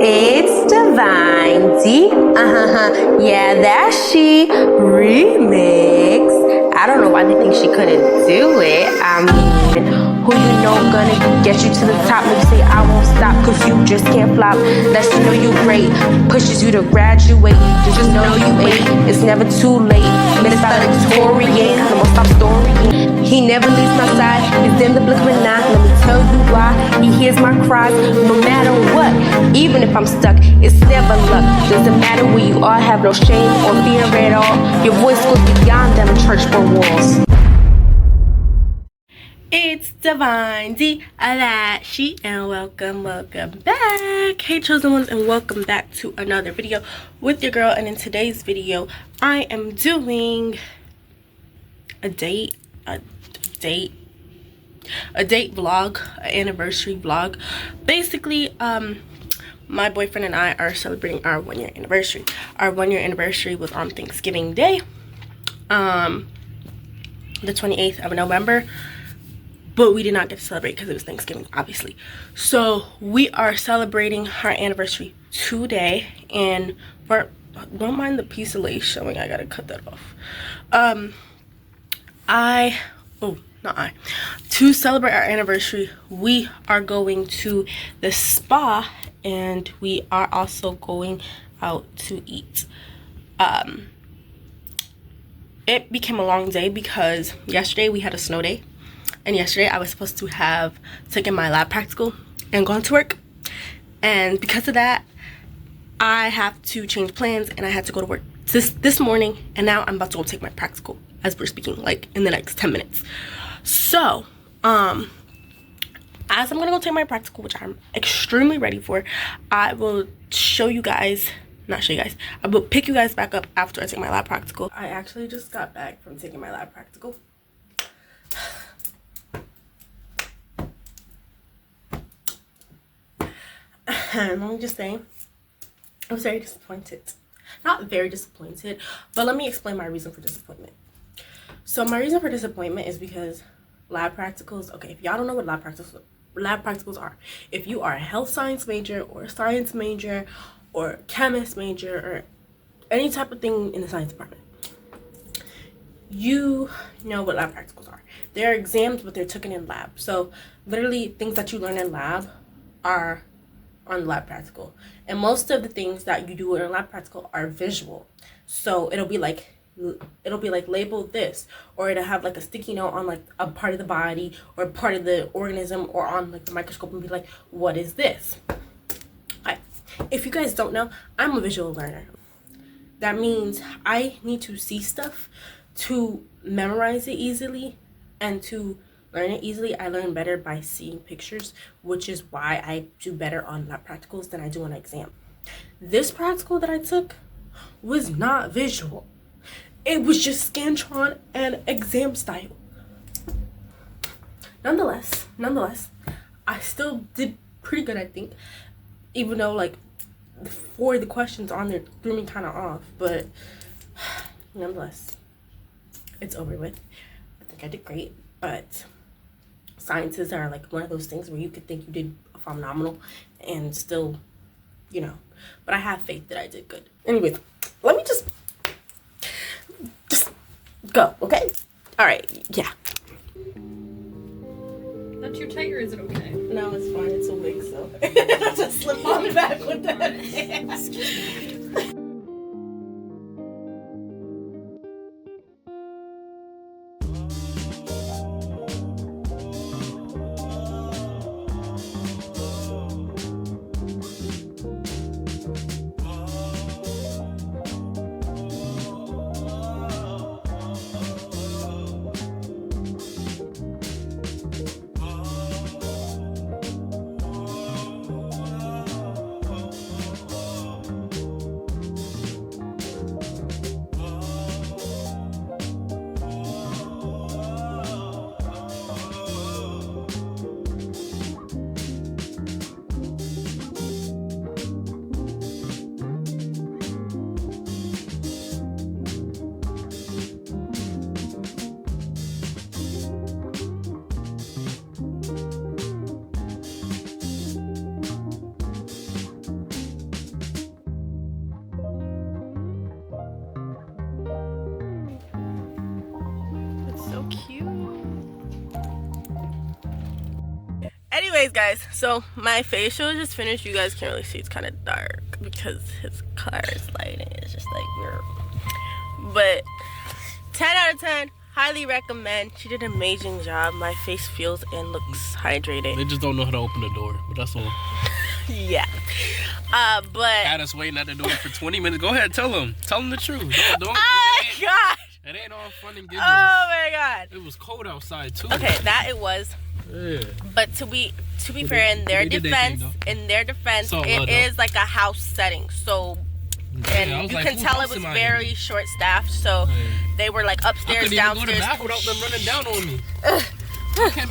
It's Divine D. Yeah, that's she. Remix. I don't know why they think she couldn't do it. I mean, who you know gonna get you to the top? Maybe say I won't stop, cause you just can't flop. Lets you know you great, pushes you to graduate. Just know you ate, it's never too late. Minutes valedictorian, cause I won't stop storying. He never leaves my side, he's in the blink of an eye. Let me tell you why, he hears my cries no matter what. Even if I'm stuck, it's never luck. Doesn't matter where you are, have no shame or fear at all. Your voice goes beyond them church board walls. It's Divine D, she, and welcome back. Hey chosen ones, and welcome back to another video with your girl. And in today's video, I am doing a date vlog, an anniversary vlog. Basically, my boyfriend and I are celebrating our 1 year anniversary. Our 1 year anniversary was on Thanksgiving Day, the 28th of November. But we did not get to celebrate because it was Thanksgiving, obviously. So we are celebrating our anniversary today. And don't mind the piece of lace showing. I gotta cut that off. To celebrate our anniversary, we are going to the spa, and we are also going out to eat. It became a long day because yesterday we had a snow day. And yesterday I was supposed to have taken my lab practical and gone to work. And because of that, I have to change plans, and I had to go to work this morning. And now I'm about to go take my practical as we're speaking, like in the next 10 minutes. So, as I'm gonna go take my practical, which I'm extremely ready for, I will show you guys, I will pick you guys back up after I take my lab practical. I actually just got back from taking my lab practical. Let me just say, I was very disappointed. Not very disappointed, but let me explain my reason for disappointment. So my reason for disappointment is because lab practicals, okay, if y'all don't know what lab practicals are, if you are a health science major or a science major or chemist major or any type of thing in the science department, you know what lab practicals are. They're exams, but they're taken in lab. So literally things that you learn in lab are on the lab practical, and most of the things that you do in a lab practical are visual. So it'll be like labeled this, or it'll have like a sticky note on like a part of the body or part of the organism, or on like the microscope, and be like, what is this? If you guys don't know, I'm a visual learner. That means I need to see stuff to memorize it easily, and to learn it easily. I learn better by seeing pictures, which is why I do better on lab practicals than I do on an exam. This practical that I took was not visual. It was just Scantron and exam style. Nonetheless, I still did pretty good, I think. Even though like 4 of the questions on there threw me kind of off, but nonetheless, it's over with. I think I did great, but sciences are like one of those things where you could think you did phenomenal and still, you know, but I have faith that I did good. Anyways, let me just go, okay? All right, yeah. Not too tight, or is it okay? No, it's fine. It's a wig, so just slip on the back with that. Anyways, guys, so my facial is just finished. You guys can't really see, it's kind of dark because his car's lighting is just like weird. But 10 out of 10, highly recommend. She did an amazing job. My face feels and looks hydrated. They just don't know how to open the door, but that's all. Yeah. But Had us waiting at the door for 20 minutes. Go ahead, tell them the truth. Don't. Oh my gosh. It ain't all fun and giggles. Oh my god. It was cold outside too. Okay, that it was. Yeah. But to be fair, in their defense, So, it is like a house setting. So, and yeah, you like, can tell it was very short staffed. So they were like upstairs, I couldn't downstairs. even go to the bathroom without them running down on me.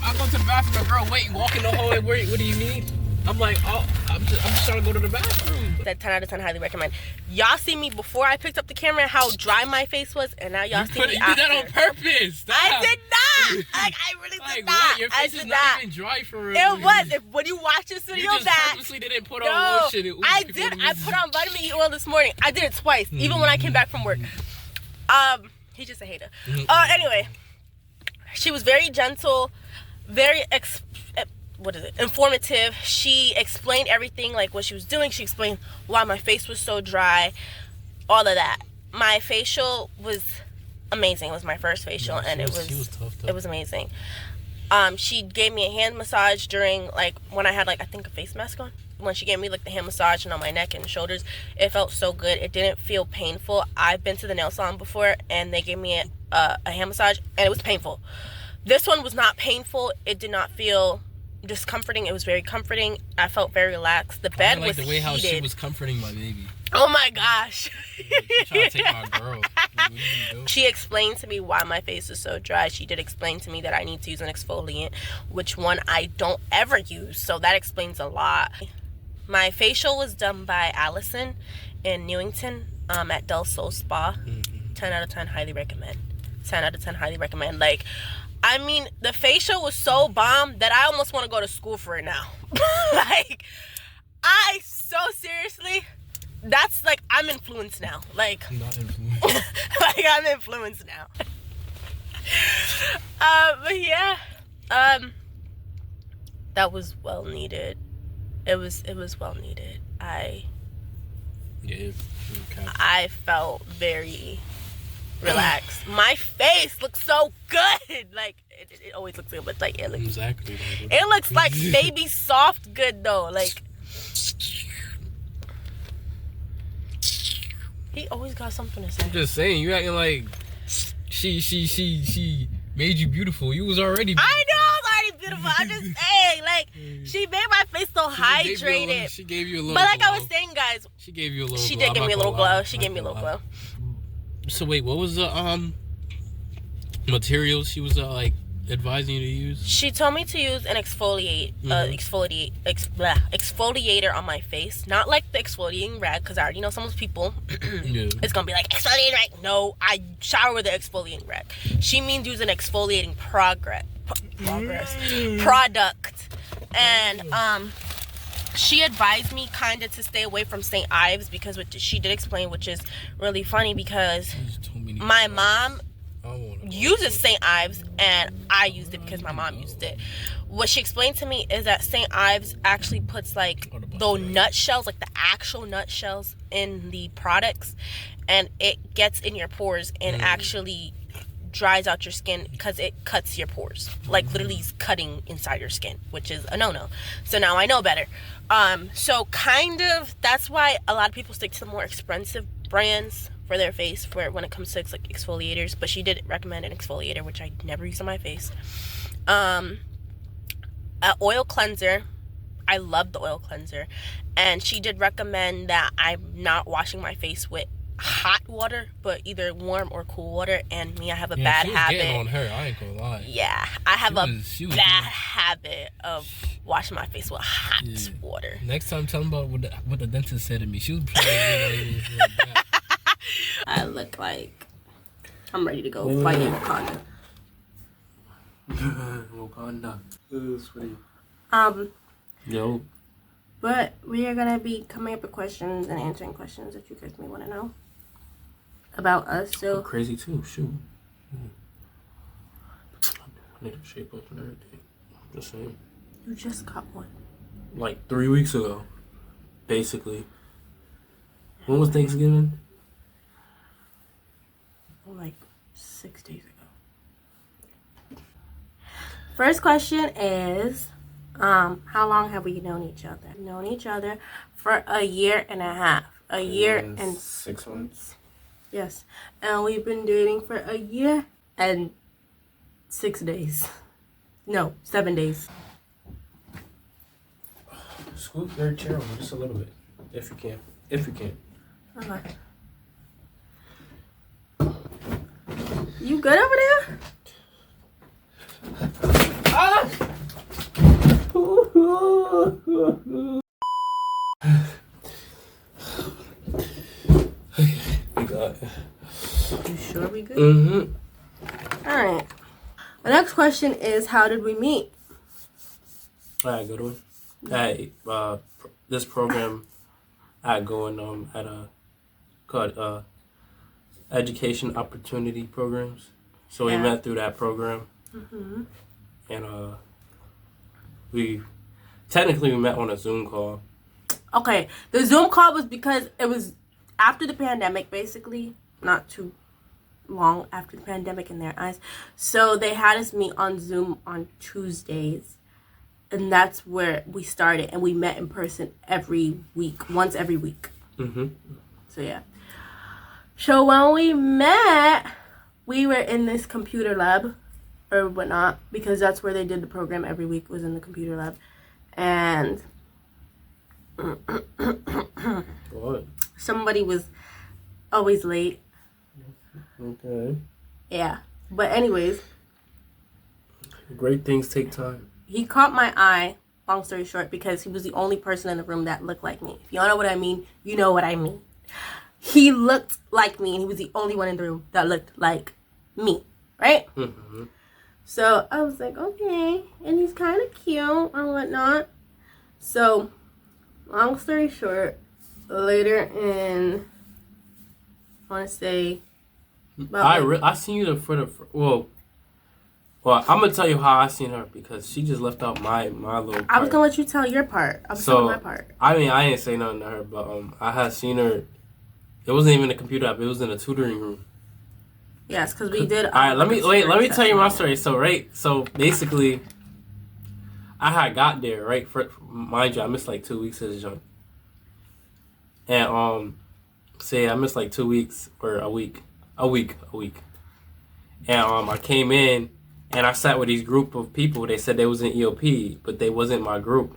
I go to the bathroom, a girl waiting, walking the hallway. What do you need? I'm like, oh, I'm just trying to go to the bathroom. That 10 out of 10, highly recommend. Y'all see me before I picked up the camera, how dry my face was, and now y'all see me You after. did that on purpose. Stop. I did not. Like, I really did not. What? Your face I is did not even dry for real. It was. When you watch this video You just back. purposely didn't put on lotion. I did. I put on vitamin E oil this morning. I did it twice, even when I came back from work. He's just a hater. Anyway, she was very gentle, very informative. She explained everything, like what she was doing. She explained why my face was so dry, all of that. My facial was amazing. It was my first facial, and it was tough, though. It was amazing. She gave me a hand massage during, like, when I had, like, I think a face mask on. When she gave me, like, the hand massage and on my neck and shoulders, it felt so good. It didn't feel painful. I've been to the nail salon before, and they gave me a hand massage, and it was painful. This one was not painful. It did not feel discomforting. It was very comforting. I felt very relaxed. The bed was the way heated. how she was comforting my baby. Oh my gosh. She trying to take my girl. What did you do? She explained to me why my face is so dry. She did explain to me that I need to use an exfoliant, which one I don't ever use. So that explains a lot. My facial was done by Allison in Newington at Del Sol Spa. 10 out of 10, highly recommend. 10 out of 10, highly recommend. Like, I mean, the facial was so bomb that I almost want to go to school for it now. Like, seriously, that's like, I'm influenced now. Like, Not influenced. like, I'm influenced now. But yeah, that was well needed. It was well needed. I felt very relaxed. My face looks so good. Like, it always looks good, but like, it looks exactly. It looks like baby soft good though. Like, he always got something to say. I'm just saying, you acting like she made you beautiful. You was already beautiful. I know I was already beautiful. I'm just saying, like, she made my face so hydrated. She gave you a little But like glow. I was saying, guys, She gave you a little she glow. did give me a little glow. She gave me a little glow. So wait, what was the materials she was like advising you to use? She told me to use an exfoliator on my face. Not like the exfoliating rag, because I already know some of those people. Yeah. It's gonna be like, exfoliating rag. No, I shower with the exfoliating rag. She means use an exfoliating product. And she advised me kind of to stay away from St. Ives, because what she did explain, which is really funny, because my mom uses St. Ives and I used it because my mom used it. What she explained to me is that St. Ives actually puts like the nutshells, like the actual nutshells in the products, and it gets in your pores and actually dries out your skin because it cuts your pores. Like, literally is cutting inside your skin, which is a no-no. So now I know better. So kind of, that's why a lot of people stick to the more expensive brands for their face when it comes to like exfoliators. But she did recommend an exfoliator, which I never use on my face. An oil cleanser. I love the oil cleanser. And she did recommend that I'm not washing my face with hot water, but either warm or cool water. And me, I have a bad habit. Getting on her, I ain't gonna lie. Yeah, I have a bad habit of washing my face with hot water. Next time, tell them about what the dentist said to me. She was probably like that. I look like I'm ready to go fight in Wakanda. Wakanda. Sweet. Yo. But we are gonna be coming up with questions and answering questions that you guys may want to know about us. So I'm crazy too. Shoot. I need to shape up and everything. I'm just saying. You just got one. Like 3 weeks ago, basically. When was Thanksgiving? Like 6 days ago. First question is, how long have we known each other? Known each other for a year and a half. A year and 6 months. Yes. And we've been dating for a year and 6 days. No, 7 days. Scoot your chair over just a little bit. If you can. If you can. Okay. You good over there? Ah! Okay, we got it. You sure we good? Mm-hmm. Alright. The next question is, how did we meet? Alright, good one. Hey, this program I going at a called education opportunity programs. So we met through that program, and we met on a Zoom call. Okay, the Zoom call was because it was after the pandemic, basically, not too long after the pandemic in their eyes. So they had us meet on Zoom on Tuesdays. And that's where we started. And we met in person every week. Once every week. Mm-hmm. So, yeah. So, when we met, we were in this computer lab. Or whatnot. Because that's where they did the program every week. Was in the computer lab. And What? somebody was always late. Okay. Yeah. But anyways. Great things take time. He caught my eye, long story short, because he was the only person in the room that looked like me. If y'all know what I mean, you know what I mean. He looked like me, and he was the only one in the room that looked like me, right? Mm-hmm. So I was like, okay, and he's kind of cute and whatnot. So, long story short, later in, I want to say, I seen you well, I'm gonna tell you how I seen her because she just left out my little part. I was gonna let you tell your part. I was telling my part. I mean, I didn't say nothing to her, but I had seen her. It wasn't even a computer app. It was in a tutoring room. Yes, because we did. All right, let me tell you my story. So basically, I had got there right. Mind you, I missed like 2 weeks as young, and say I missed like 2 weeks or a week, and I came in. And I sat with these group of people. They said they was in EOP, but they wasn't my group.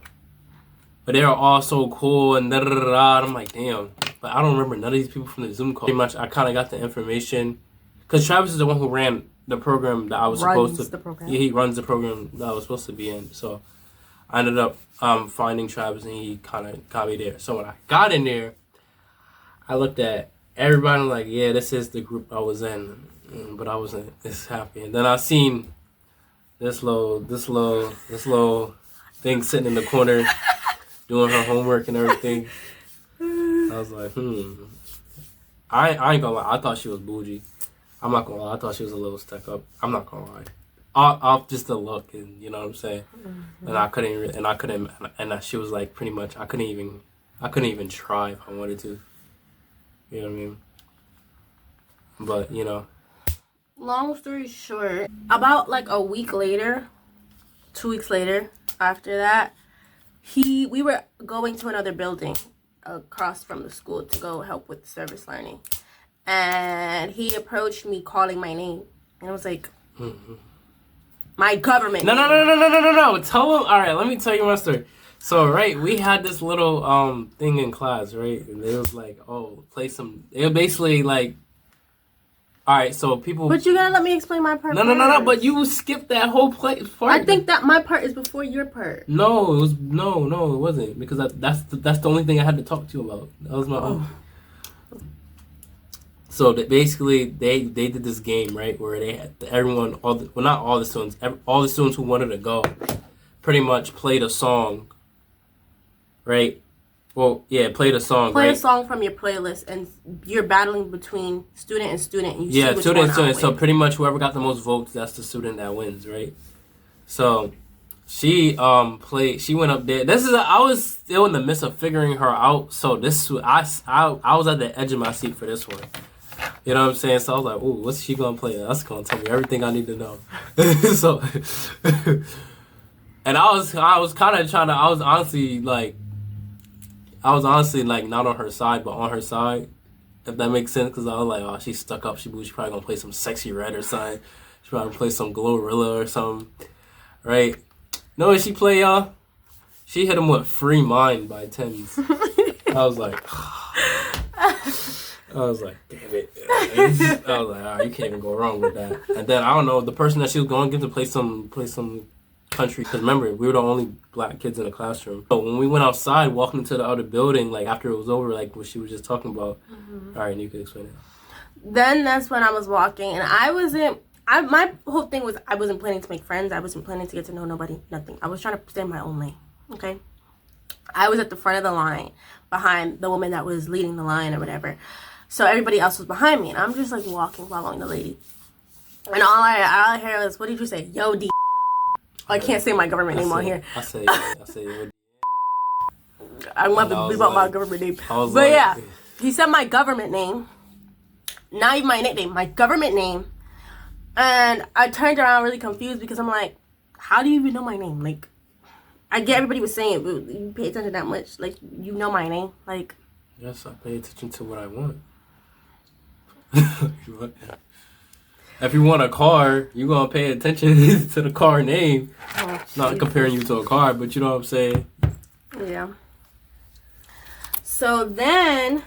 But they were all so cool and da-da-da-da. I'm like, damn. But I don't remember none of these people from the Zoom call. Pretty much, I kind of got the information. Because Travis is the one who ran the program that I was supposed to. Yeah, he runs the program that I was supposed to be in. So I ended up finding Travis, and he kind of got me there. So when I got in there, I looked at everybody. I'm like, yeah, this is the group I was in. But I wasn't as happy. And then I seen this little thing sitting in the corner doing her homework and everything. I was like, I ain't gonna lie. I thought she was bougie. I'm not gonna lie. I thought she was a little stuck up. I'm not gonna lie. Off just the look, and you know what I'm saying. And she was like, pretty much, I couldn't even try if I wanted to. You know what I mean? But you know. Long story short, about like a week later, 2 weeks later, after that, we were going to another building across from the school to go help with service learning. And he approached me calling my name. And I was like, my government name. No. Tell him. All right, let me tell you my story. So, right, we had this little thing in class, right? And it was like, oh, play some. It was basically like, all right, so people. But you gotta let me explain my part. No. But you skipped that whole part. I think that my part is before your part. No, it was no, it wasn't because that's the only thing I had to talk to you about. That was my own. So basically, they did this game right where they had everyone, not all the students, all the students who wanted to go, pretty much played a song. Right. Well, yeah, played a song. Play a song from your playlist, and you're battling between student and student. And you see which student and student. Wins. So pretty much whoever got the most votes, that's the student that wins, right? So she played. She went up there. I was still in the midst of figuring her out. So I was at the edge of my seat for this one. You know what I'm saying? So I was like, "Ooh, what's she gonna play? That's gonna tell me everything I need to know." So, and I was kind of trying to. I was honestly like not on her side, but on her side, if that makes sense. Because I was like, "Oh, she's stuck up. She probably gonna play some Sexy Red or something. She probably play some Glorilla or something, right?" No, what she play, y'all? She hit him with Free Mind by Tens. I was like, damn it. I was like, you can't even go wrong with that. And then I don't know, the person that she was going to get to play some country. Because remember, we were the only black kids in the classroom. But when we went outside, walking into the other building, like after it was over, like what she was just talking about. All right, you can explain it. Then that's when I was walking, and my whole thing was I wasn't planning to make friends. I wasn't planning to get to know nobody, nothing. I was trying to stay in my own lane, okay? I was at the front of the line behind the woman that was leading the line or whatever. So everybody else was behind me, and I'm just like walking, following the lady. And all I hear was, what did you say? Yo, D. I can't say my government name on here. I say, I'm going to bleep out my government name. But yeah, he said my government name. Not even my nickname, my government name. And I turned around really confused because I'm like, how do you even know my name? Like, I get everybody was saying it, but you pay attention that much? Like, you know my name? Like, yes, I pay attention to what I want. If you want a car, you're going to pay attention to the car name. Not comparing you to a car, but you know what I'm saying? Yeah. So then,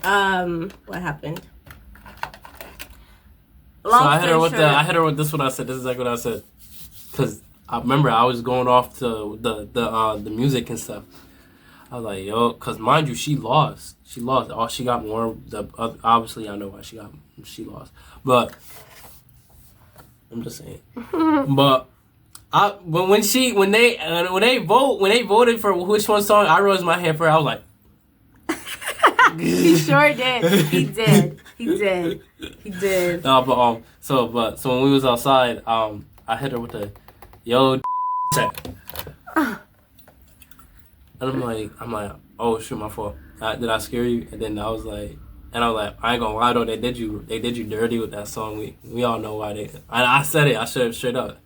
what happened? I hit her with this. What I said. This is exactly what I said. Cause I remember I was going off to the music and stuff. I was like, yo, cause mind you, she lost. Oh, she got more. Obviously, I know why she lost. But I'm just saying. But when they voted for which one song I raised my hand for, I was like. He sure did. He did. No, so when we was outside, I hit her with the yo set. And I'm like, oh shoot, my fault. Did I scare you? And then I was like, I ain't gonna lie though, they did you dirty with that song. We all know why I said it. I said it straight up.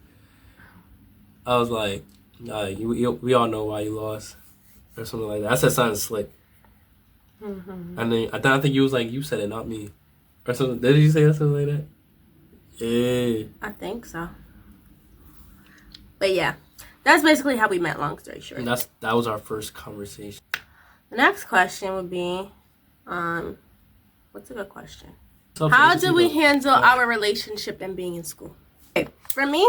I was like, we all know why you lost, or something like that. I said something slick. Mm-hmm. And then I think you was like, you said it, not me, or something. Did you say something like that? Yeah. I think so. But yeah, that's basically how we met. Long story short. And that was our first conversation. The next question would be, what's a good question? How do we handle our relationship and being in school? Okay, for me,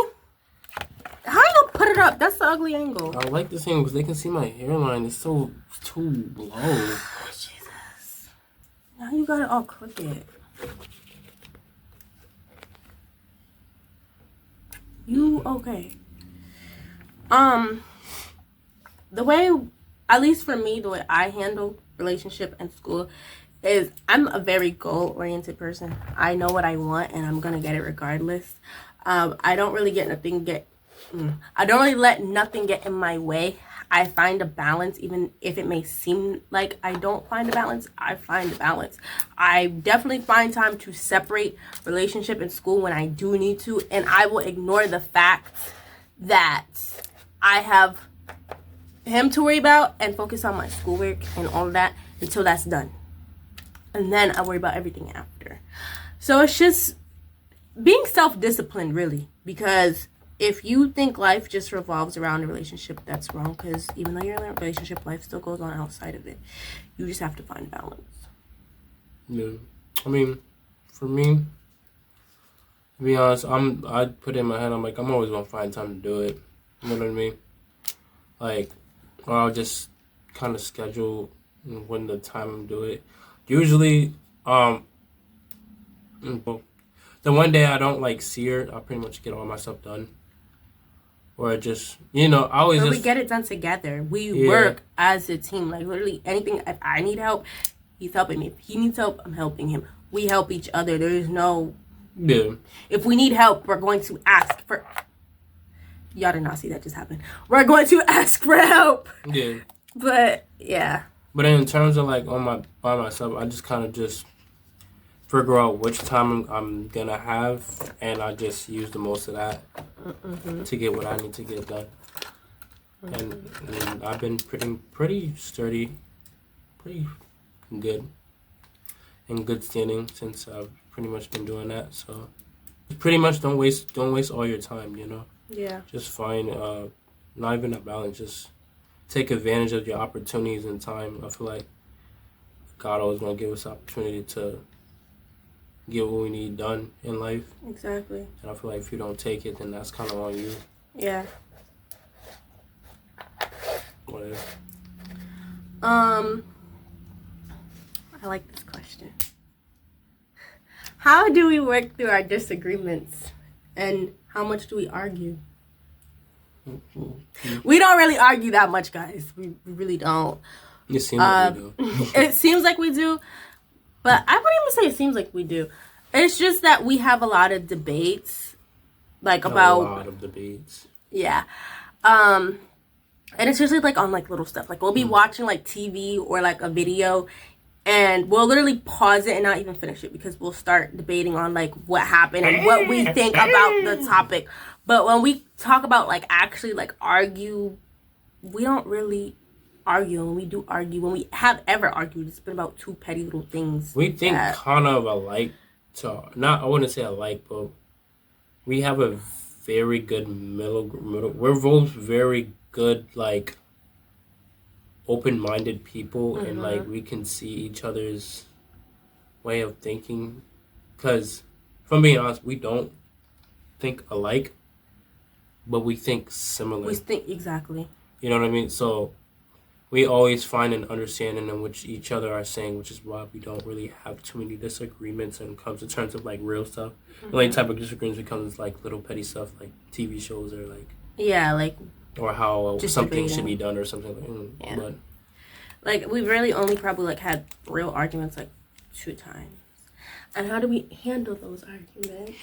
how you gonna put it up? That's the ugly angle. I like this angle because they can see my hairline. It's too low. Oh, Jesus. Now you got it all crooked. You okay? The way, at least for me, the way I handle relationship and school is I'm a very goal-oriented person. I know what I want and I'm gonna get it regardless. I don't really I don't really let nothing get in my way. I find a balance, even if it may seem like I don't find a balance. I find a balance. I definitely find time to separate relationship and school when I do need to, and I will ignore the fact that I have him to worry about and focus on my schoolwork and all of that until that's done. And then I worry about everything after. So it's just being self-disciplined, really, because if you think life just revolves around a relationship, that's wrong, because even though you're in a relationship, life still goes on outside of it. You just have to find balance. Yeah. I mean, for me, to be honest, I put it in my head, I'm like, I'm always going to find time to do it. You know what I mean? Like, or I'll just kind of schedule when the time to do it. Usually, the one day I don't like see her, I'll pretty much get all my stuff done. Or just, I always we get it done together. We work as a team. Like, literally, anything, if I need help, he's helping me. If he needs help, I'm helping him. We help each other. There is no... Yeah. If we need help, we're going to ask for... y'all did not see that just happen. We're going to ask for help. Yeah. But yeah. But in terms of like by myself, I just kind of just figure out which time I'm gonna have, and I just use the most of that to get what I need to get done. And I've been pretty sturdy, pretty good, in good standing since I've pretty much been doing that. So pretty much don't waste all your time, you know. Yeah. Just find not even a balance, just take advantage of your opportunities and time. I feel like God always gonna give us opportunity to get what we need done in life. Exactly. And I feel like if you don't take it, then that's kind of on you. Yeah. Whatever. I like this question. How do we work through our disagreements, and how much do we argue? We don't really argue that much, guys. We really don't. It seems like we do. It seems like we do, but I wouldn't even say it seems like we do. It's just that we have a lot of debates, like about a lot of debates. Yeah. And it's usually like on like little stuff. Like we'll be watching like TV or like a video, and we'll literally pause it and not even finish it because we'll start debating on like what happened and what we think about the topic. But when we talk about like actually like argue, we don't really argue. When we do argue, when we have ever argued, it's been about two petty little things. We think kind of alike. So I wouldn't say alike, but we have a very good middle. We're both very good, like, open-minded people, and like we can see each other's way of thinking. Because, if I'm being honest, we don't think alike, but we think similar. We think exactly. You know what I mean? So we always find an understanding in which each other are saying, which is why we don't really have too many disagreements when it comes to terms of like real stuff. The only type of disagreements becomes like little petty stuff, like TV shows or like or how something should be done or something like. But like we've really only probably like had real arguments like 2 times. And how do we handle those arguments?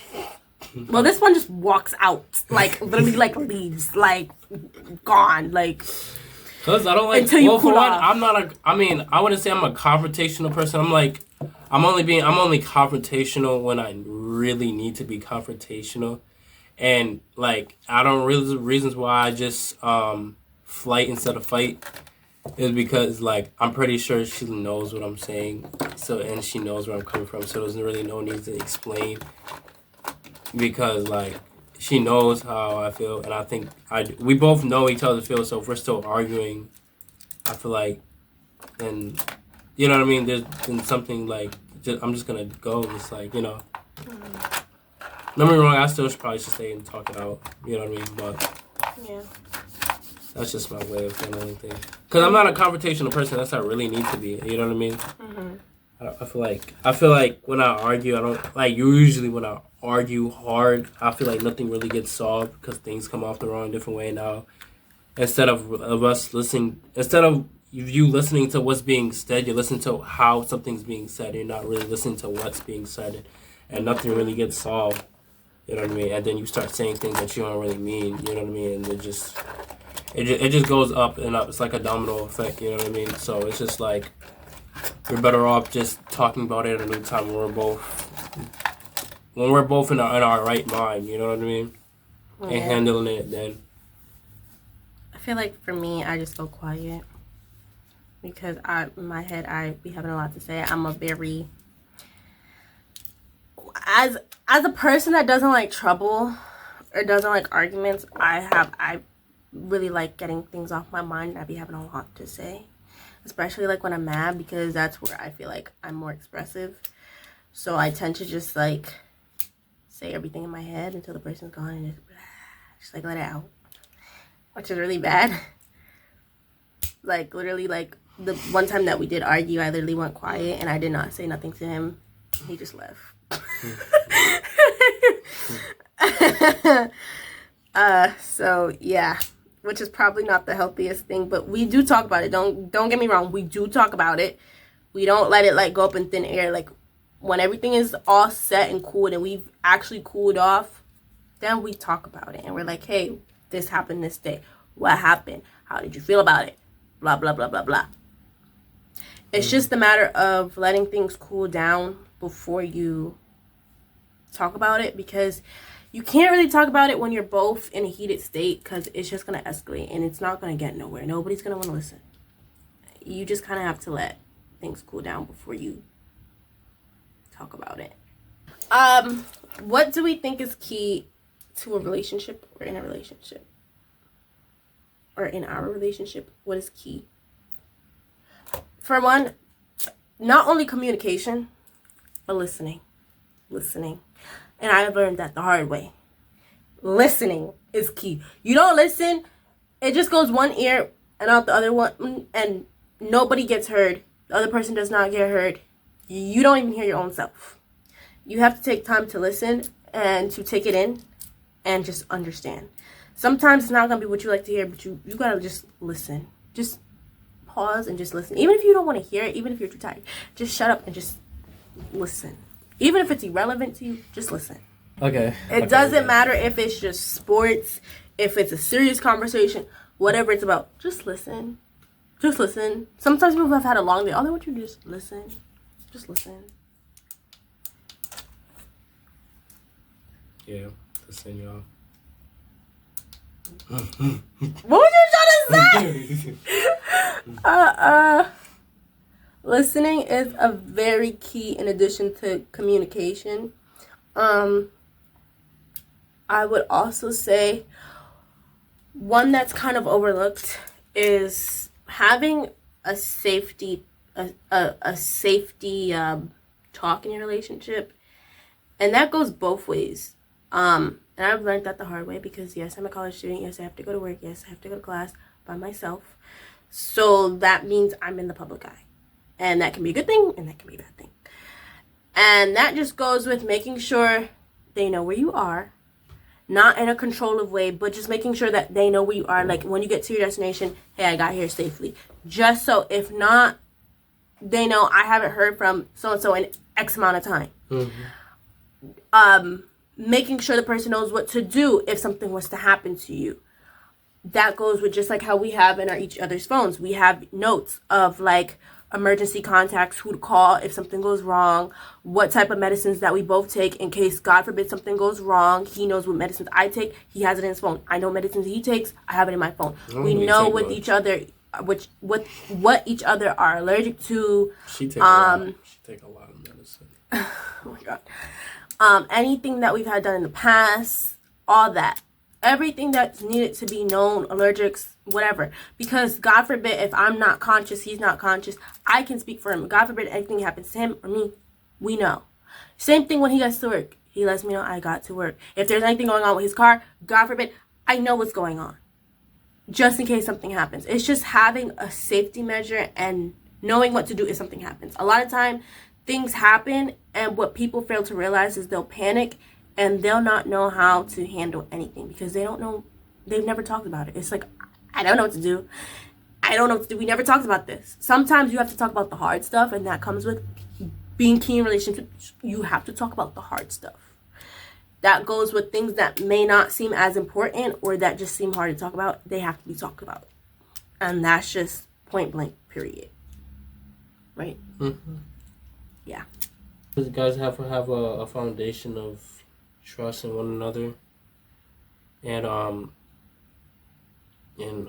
Well, this one just walks out, like literally like leaves, like gone, like. Cause I don't like. Well, for one, I'm not a. I mean, I wouldn't say I'm a confrontational person. I'm only confrontational when I really need to be confrontational, and like I don't really reasons why I just flight instead of fight is because like I'm pretty sure she knows what I'm saying, so and she knows where I'm coming from, so there's really no need to explain because like. She knows how I feel, and I think we both know each other feel. So if we're still arguing, I feel like then, you know what I mean. There's been something like I'm just gonna go. It's like Don't get me wrong. I still probably should stay and talk it out. You know what I mean? But yeah, that's just my way of handling things. Cause I'm not a confrontational person. That's how I really need to be. You know what I mean? I feel like when I argue, I don't like usually when I argue hard, I feel like nothing really gets solved because things come off the wrong different way now. Instead of you listening to what's being said, you listen to how something's being said. You're not really listening to what's being said, and nothing really gets solved. You know what I mean? And then you start saying things that you don't really mean. You know what I mean? And it just goes up and up. It's like a domino effect. You know what I mean? So it's just like we're better off just talking about it at a new time when we're both in our right mind, you know what I mean? Yeah. And handling it then. I feel like for me, I just go quiet because in my head, I be having a lot to say. I'm a very as a person that doesn't like trouble or doesn't like arguments. I really like getting things off my mind. I be having a lot to say, especially like when I'm mad because that's where I feel like I'm more expressive. So I tend to just like say everything in my head until the person's gone and just like let it out, which is really bad. Like literally, like the one time that we did argue, I literally went quiet and I did not say nothing to him. He just left. So yeah, which is probably not the healthiest thing, but we do talk about it. Don't get me wrong, we do talk about it. We don't let it like go up in thin air. Like when everything is all set and cooled and we've actually cooled off, then we talk about it and we're like, hey, this happened this day. What happened? How did you feel about it? Blah, blah, blah, blah, blah. It's just a matter of letting things cool down before you talk about it, because you can't really talk about it when you're both in a heated state, because it's just going to escalate and it's not going to get nowhere. Nobody's going to want to listen. You just kind of have to let things cool down before you talk about it. What do we think is key to a relationship or in a relationship? Or in our relationship, what is key? For one, not only communication, but listening. Listening. And I learned that the hard way. Listening is key. You don't listen, it just goes one ear and out the other one, and nobody gets heard. The other person does not get heard. You don't even hear your own self. You have to take time to listen and to take it in and just understand. Sometimes it's not going to be what you like to hear, but you got to just listen. Just pause and just listen. Even if you don't want to hear it, even if you're too tired, just shut up and just listen. Even if it's irrelevant to you, just listen. Okay. It doesn't matter if it's just sports, if it's a serious conversation, whatever it's about. Just listen. Just listen. Sometimes people have had a long day. All they want you to do is listen. Just listen. Yeah. Listen, y'all. What were you trying to say? Listening is a very key in addition to communication. I would also say one that's kind of overlooked is having a safety talk in your relationship, and that goes both ways. And I've learned that the hard way, because yes, I'm a college student. Yes, I have to go to work. Yes, I have to go to class by myself. So that means I'm in the public eye. And that can be a good thing, and that can be a bad thing. And that just goes with making sure they know where you are. Not in a controlling way, but just making sure that they know where you are. Like when you get to your destination, hey, I got here safely. Just so if not, they know I haven't heard from so-and-so in X amount of time. Mm-hmm. Making sure the person knows what to do if something was to happen to you. That goes with just like how we have in each other's phones. We have notes of like emergency contacts, who to call if something goes wrong, what type of medicines that we both take in case, God forbid, something goes wrong. He knows what medicines I take. He has it in his phone. I know medicines he takes. I have it in my phone. We know with each other, what each other are allergic to. She take a lot of medicine. Oh my God. Anything that we've had done in the past, all that. Everything that's needed to be known, allergics, whatever. Because God forbid, if I'm not conscious, he's not conscious, I can speak for him. God forbid anything happens to him or me, we know. Same thing when he gets to work. He lets me know I got to work. If there's anything going on with his car, God forbid, I know what's going on. Just in case something happens. It's just having a safety measure and knowing what to do if something happens. A lot of time, things happen, and what people fail to realize is they'll panic and they'll not know how to handle anything because they don't know. They've never talked about it. It's like, I don't know what to do. I don't know what to do. We never talked about this. Sometimes you have to talk about the hard stuff, and that comes with being key in relationships. You have to talk about the hard stuff. That goes with things that may not seem as important or that just seem hard to talk about. They have to be talked about. And that's just point blank, period. Right? Mm-hmm. Yeah. You guys have to have a foundation of trust in one another, and a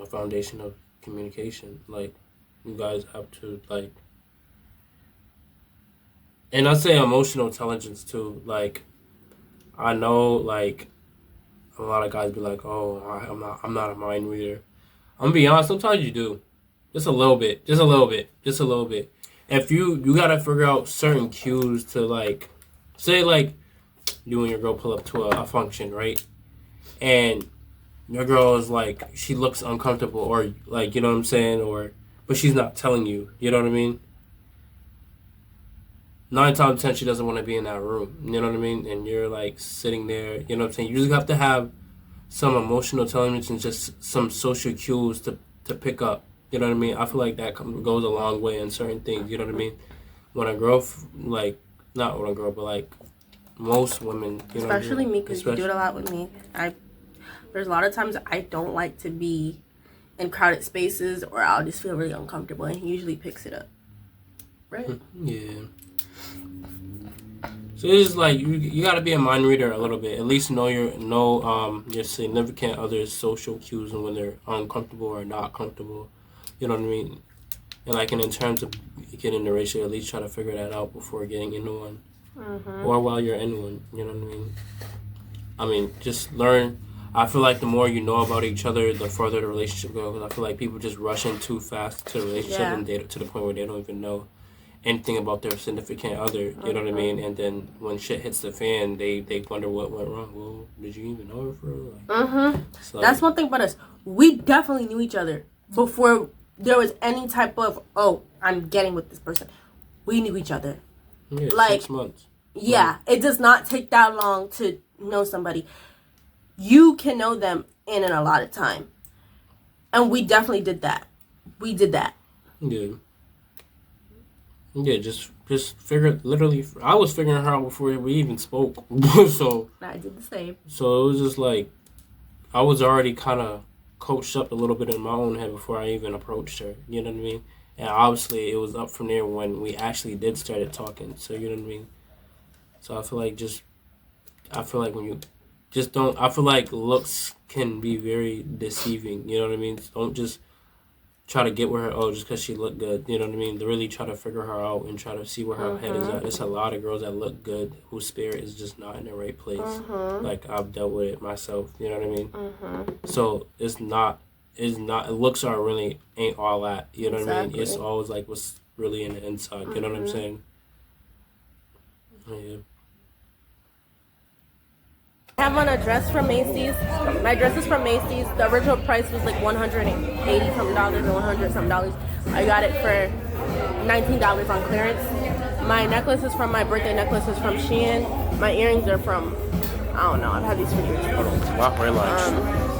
foundation of communication. Like, you guys have to, like, and I'd say emotional intelligence too. Like, I know, like, a lot of guys be like, "Oh, I'm not a mind reader." I'm gonna be honest. Sometimes you do, just a little bit. If you gotta figure out certain cues to, like, say, like, you and your girl pull up to a function, right? And your girl is like, she looks uncomfortable, or, like, you know what I'm saying, but she's not telling you, you know what I mean? 9 times out of 10, she doesn't want to be in that room, you know what I mean? And you're, like, sitting there, you know what I'm saying? You just have to have some emotional intelligence and just some social cues to pick up, you know what I mean? I feel like that goes a long way in certain things, you know what I mean? When a girl, like, not when a girl, but, like, most women, you know, especially me, because you do it a lot with me. There's a lot of times I don't like to be in crowded spaces, or I'll just feel really uncomfortable, and he usually picks it up. Right? Yeah. So it's just like you gotta be a mind reader a little bit. At least know your significant other's social cues and when they're uncomfortable or not comfortable. You know what I mean? And like in terms of getting in a relationship, at least try to figure that out before getting into one, or while you're in one. You know what I mean? I mean, just learn. I feel like the more you know about each other, the further the relationship goes. 'Cause I feel like people just rush in too fast to the relationship and to the point where they don't even know anything about their significant other. You know what I mean? And then when shit hits the fan, they wonder what went wrong. Well, did you even know her for real? Like, that's one thing about us. We definitely knew each other before there was any type of, oh, I'm getting with this person. We knew each other. Yeah, like 6 months. Yeah, it does not take that long to know somebody. You can know them in a lot of time. And we definitely did that. We did that. Yeah. Yeah, just figure. Literally, I was figuring her out before we even spoke. So I did the same. So it was just like I was already kind of coached up a little bit in my own head before I even approached her. You know what I mean? And obviously, it was up from there when we actually did started talking. So you know what I mean? So I feel like when you just don't. I feel like looks can be very deceiving. You know what I mean? Don't just try to get with her, just because she looked good. You know what I mean? To really try to figure her out and try to see where her head is at. There's a lot of girls that look good whose spirit is just not in the right place. Like, I've dealt with it myself. You know what I mean? So, looks ain't all that. You know what I mean? It's always like what's really in the inside. You know what I'm saying? Yeah. I have on a dress from Macy's. My dress is from Macy's. The original price was like $180 something or $100 something. I got it for $19 on clearance. My necklace is from my birthday necklace is from Shein. My earrings are from, I don't know, I've had these for years. My hairline is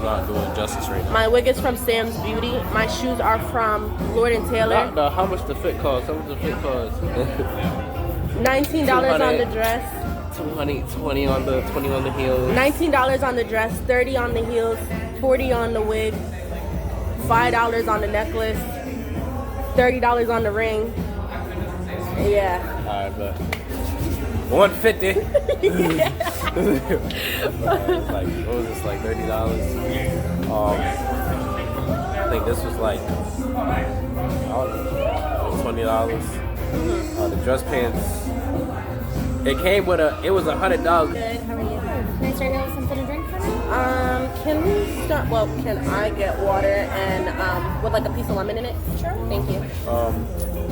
not doing justice right now. My wig is from Sam's Beauty. My shoes are from Lord & Taylor. How much the fit cost? How much the fit cost? $19 on the dress. 20 on the heels. $19 on the dress, $30 on the heels, $40 on the wig, $5 on the necklace, $30 on the ring. Yeah. Alright, but $150. Like, what was this, like $30? I think this was like $20. The dress pants. It came with it was $100. Good, how are you? Can I start you with something to drink for me? Can we start, can I get water and, with like a piece of lemon in it? Sure. Thank you.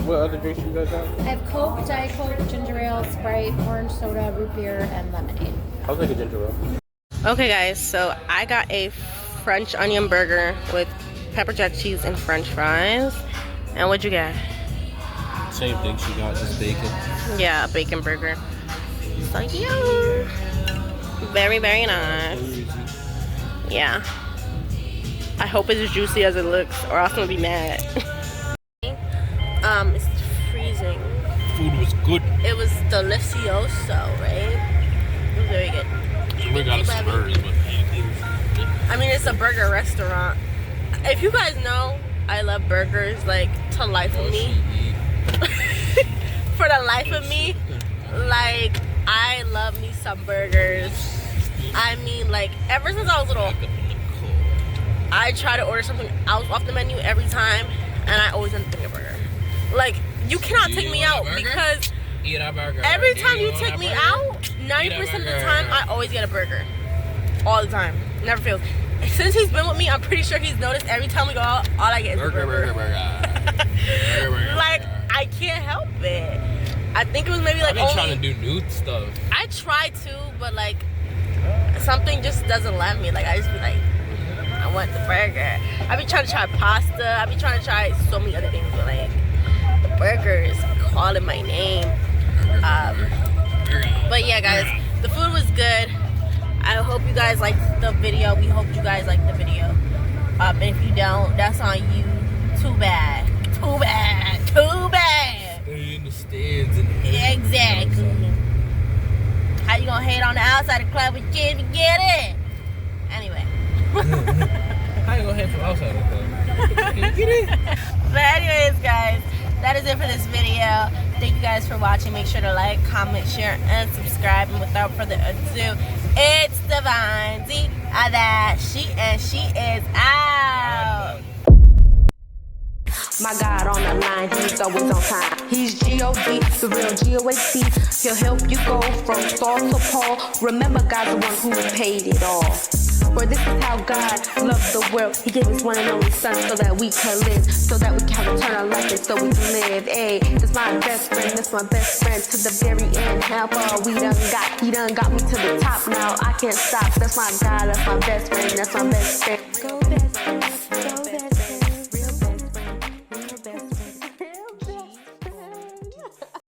What other drinks you guys have? I have Coke, Diet Coke, ginger ale, Sprite, orange soda, root beer, and lemonade. I'll take a ginger ale. Okay guys, so I got a French onion burger with pepper jack cheese and French fries. And what'd you get? Same thing she got, just bacon. Yeah, a bacon burger. So yeah, very, very nice. Yeah. I hope it's as juicy as it looks, or else I'm gonna be mad. It's freezing. Food was good. It was delicioso, right? It was very good. We got some burgers, but I mean, it's a burger restaurant. If you guys know, I love burgers, like, to life of me. For the life of me, like, I love me some burgers. I mean, like, ever since I was little, I try to order something else off the menu every time, and I always end up getting a burger. Like, you cannot take me out because every time you take me out, 90% of the time, I always get a burger. All the time. Never fails. Since he's been with me, I'm pretty sure he's noticed every time we go out, all I get is a burger. Like, I can't help it. I think it was maybe like I've been trying to do new stuff. I try to, but like something just doesn't let me. Like I just be like, I want the burger. I be trying to try pasta. I be trying to try so many other things, but like the burger is calling my name. But yeah, guys, the food was good. I hope you guys liked the video. We hope you guys liked the video. And if you don't, that's on you. Too bad. Too bad. Too bad. Stay in the stands and Exactly. How you gonna hate on the outside of the club with kids to get it? Anyway, I ain't gonna head from outside of the club. Can you get it? But anyways, guys, that is it for this video. Thank you guys for watching. Make sure to like, comment, share, and subscribe. And without further ado, it's Divine Z. She is out. My God on the line, he's always on time. He's G-O-D, the real G-O-A-T. He'll help you go from Saul to Paul. Remember, God's the one who paid it all. For this is how God loved the world. He gave his one and only son so that we could live, so that we can have eternal life and so we can live. Hey, that's my best friend, that's my best friend to the very end. How far we done got, he done got me to the top now. I can't stop, that's my God, that's my best friend, that's my best friend. Go back.